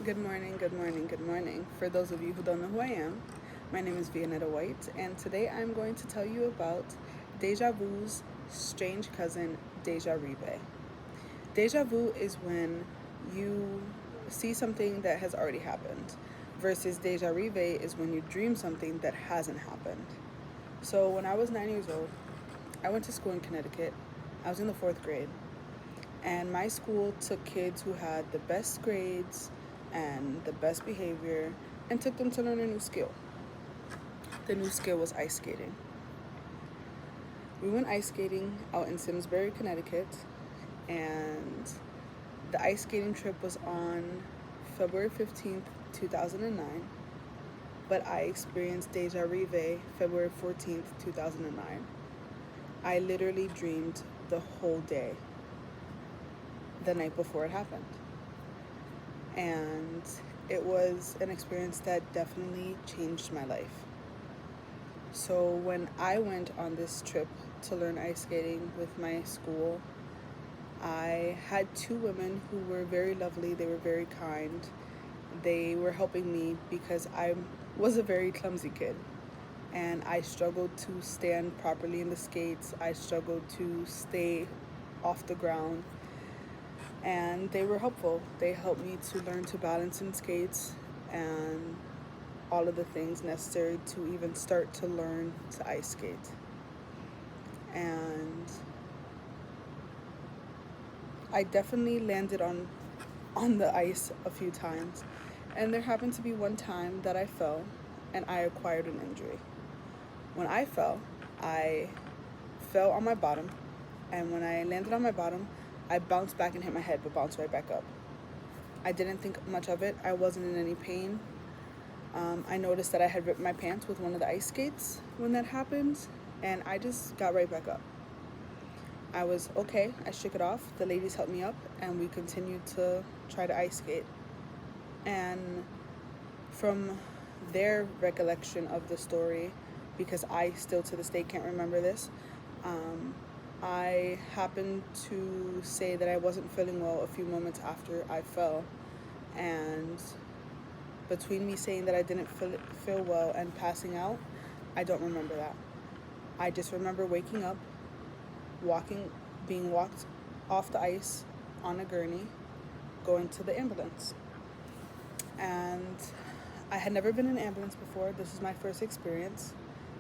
Good morning, good morning, good morning. For those of you who don't know who I am, my name is Vianetta White, and today I'm going to tell you about Deja Vu's strange cousin, Deja Rive. Deja vu is when you see something that has already happened, versus Deja Rive is when you dream something that hasn't happened. So, when I was 9 years old, I went to school in Connecticut. I was in the fourth grade, and my school took kids who had the best grades and the best behavior and took them to learn a new skill. The new skill was ice skating. We went ice skating out in Simsbury, Connecticut, and the ice skating trip was on February 15th, 2009, but I experienced Deja Rive February 14th, 2009. I literally dreamed the whole day the night before it happened. And it was an experience that definitely changed my life. So when I went on this trip to learn ice skating with my school, I had two women who were very lovely. They were very kind. They were helping me because I was a very clumsy kid and I struggled to stand properly in the skates. I struggled to stay off the ground, and they were helpful. They helped me to learn to balance in skates and all of the things necessary to even start to learn to ice skate. And I definitely landed on the ice a few times. And there happened to be one time that I fell and I acquired an injury. When I fell on my bottom, and when I landed on my bottom, I bounced back and hit my head, but bounced right back up. I didn't think much of it. I wasn't in any pain. I noticed that I had ripped my pants with one of the ice skates when that happened, and I just got right back up. I was okay. I shook it off. The ladies helped me up, and we continued to try to ice skate. And from their recollection of the story, because I still to this day can't remember this, I happened to say that I wasn't feeling well a few moments after I fell, and between me saying that I didn't feel well and passing out, I don't remember that. I just remember waking up, walking, being walked off the ice on a gurney, going to the ambulance. And I had never been in an ambulance before. This was my first experience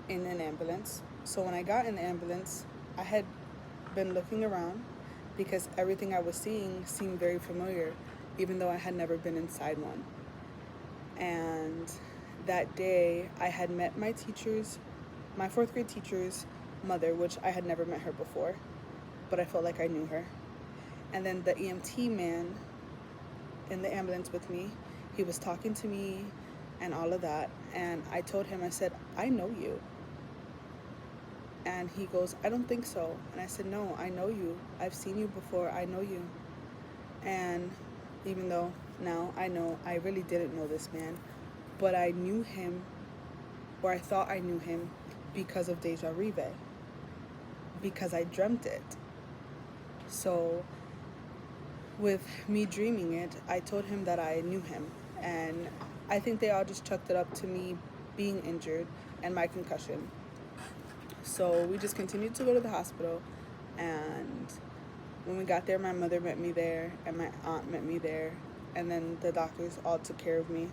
in an ambulance. So when I got in the ambulance, I had been looking around because everything I was seeing seemed very familiar, even though I had never been inside one. And that day, I had met my fourth grade teacher's mother, which I had never met her before, but I felt like I knew her. And then the EMT man in the ambulance with me, he was talking to me and all of that. And I told him, I said, I know you. And he goes, I don't think so. And I said, no, I know you. I've seen you before. I know you. And even though now I know I really didn't know this man, but I knew him, or I thought I knew him, because of Deja Rive, because I dreamt it. So with me dreaming it, I told him that I knew him. And I think they all just chucked it up to me being injured and my concussion. So we just continued to go to the hospital, and when we got there, my mother met me there and my aunt met me there, and then the doctors all took care of me.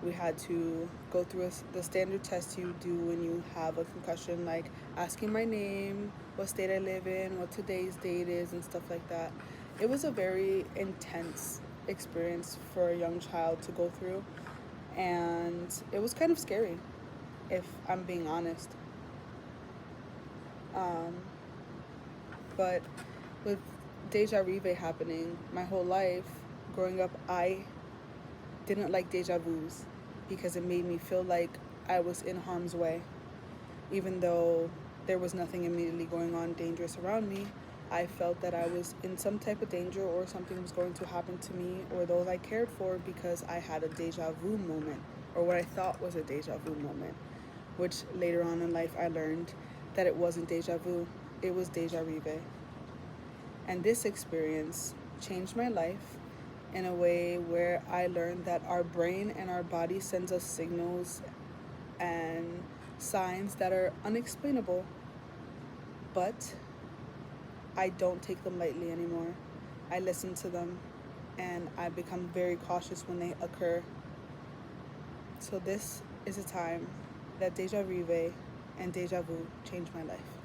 We had to go through the standard tests you do when you have a concussion, like asking my name, what state I live in, what today's date is, and stuff like that. It was a very intense experience for a young child to go through, and it was kind of scary, if I'm being honest. Um, but with Deja Rive happening my whole life, growing up, I didn't like deja vus because it made me feel like I was in harm's way. Even though there was nothing immediately going on dangerous around me, I felt that I was in some type of danger, or something was going to happen to me or those I cared for, because I had a deja vu moment, or what I thought was a deja vu moment, which later on in life I learned that it wasn't deja vu, it was Deja Rive. And this experience changed my life in a way where I learned that our brain and our body sends us signals and signs that are unexplainable, but I don't take them lightly anymore. I listen to them and I become very cautious when they occur. So this is a time that Deja Rive and Deja Vu changed my life.